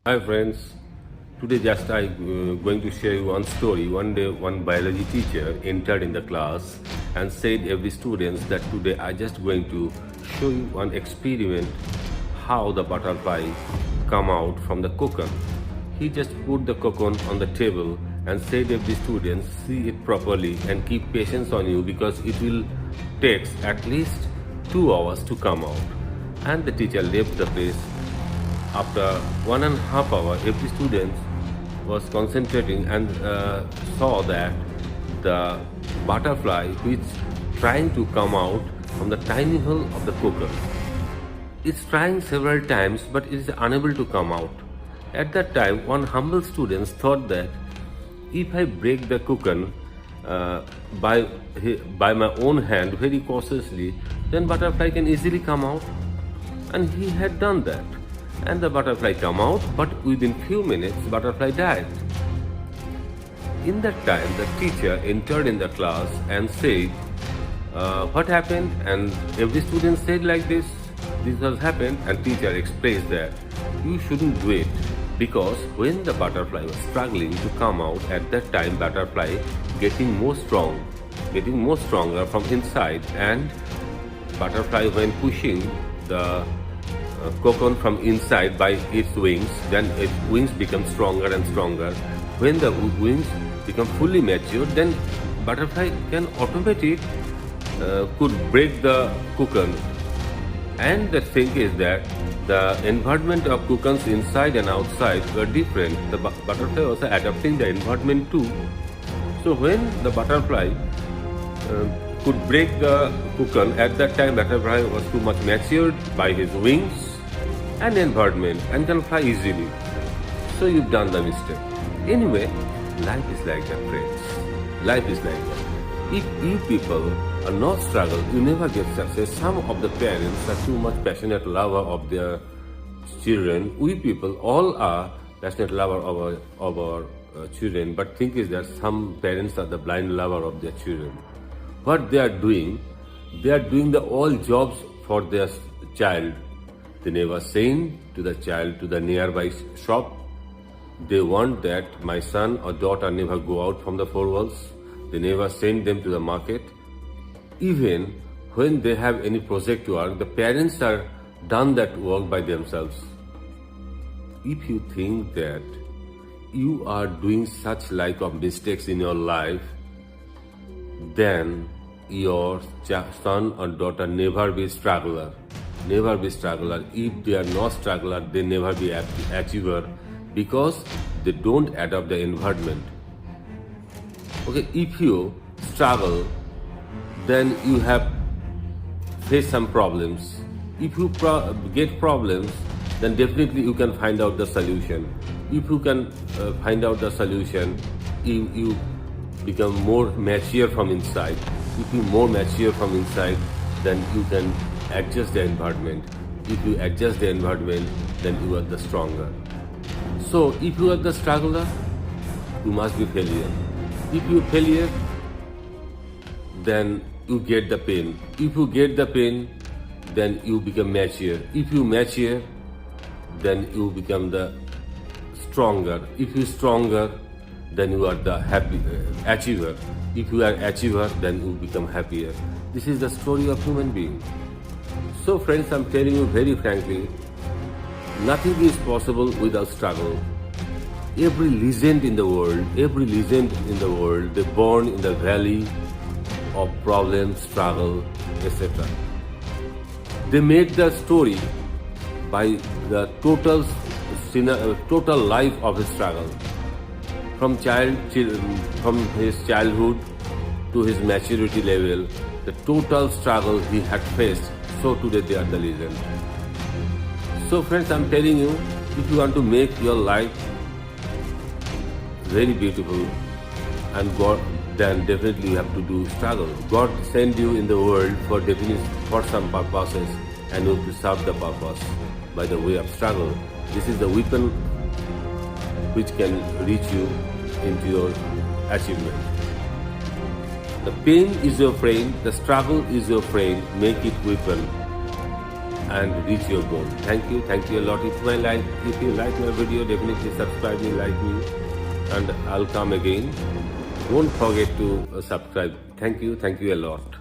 Hi friends, today just I going to share you one story. One day one biology teacher entered in the class and said every students that today I just going to show you one experiment how the butterfly come out from the cocoon. He just put the cocoon on the table and said every students see it properly and keep patience on you because it will takes at least 2 hours to come out. And the teacher left the place. After 1.5 hours, every student was concentrating and saw that the butterfly which trying to come out from the tiny hole of the cocoon. It's trying several times but it is unable to come out. At that time, one humble student thought that if I break the cocoon by my own hand very cautiously, then butterfly can easily come out. And he had done that. And the butterfly come out, but within few minutes, butterfly died. In that time, the teacher entered in the class and said, what happened? And every student said like this has happened, and teacher explains that you shouldn't do it because when the butterfly was struggling to come out, at that time butterfly getting more stronger from inside, and butterfly when pushing the cocoon from inside by its wings, then its wings become stronger and stronger. When the wings become fully matured, then butterfly can automatically could break the cocoon. And the thing is that the environment of cocoons inside and outside were different. The butterfly was adapting the environment too. So when the butterfly could break the cocoon, at that time butterfly was too much matured by his wings and environment and can fly easily. So you've done the mistake. Anyway, life is like that, friends. Life is like that. If you people are not struggle, you never get success. Some of the parents are too much passionate lover of their children. We people all are passionate lover of our children, but thing is that some parents are the blind lover of their children. What they are doing the all jobs for their child. They never send to the child to the nearby shop. They want that my son or daughter never go out from the four walls. They never send them to the market. Even when they have any project work, the parents are done that work by themselves. If you think that you are doing such like of mistakes in your life, then your son or daughter never be struggler. Never be struggler. If they are not struggler, they never be achiever because they don't adapt the environment. Okay, if you struggle, then you have face some problems. If you get problems, then definitely you can find out the solution. If you can find out the solution, you become more mature from inside. If you more mature from inside, then you can adjust the environment. If you adjust the environment, then you are the stronger. So if you are the struggler, you must be failure. If you failure, then you get the pain. If you get the pain, then you become mature. If you mature, then you become the stronger. If you stronger, then you are the happy achiever. If you are achiever, then you become happier. This is the story of human being. So friends, I'm telling you very frankly, nothing is possible without struggle. Every legend in the world, they born in the valley of problems, struggle, etc. They made the story by the total life of his struggle. From his childhood to his maturity level, the total struggle he had faced. So today they are the legend. So friends, I'm telling you, if you want to make your life very beautiful and God, then definitely you have to do struggle. God sent you in the world for some purposes, and you have to serve the purpose by the way of struggle. This is the weapon which can reach you into your achievement. The pain is your friend, the struggle is your friend, make it weapon. and reach your goal. Thank you a lot. If you like my video, definitely subscribe me, like me, and I'll come again. Don't forget to subscribe. Thank you a lot.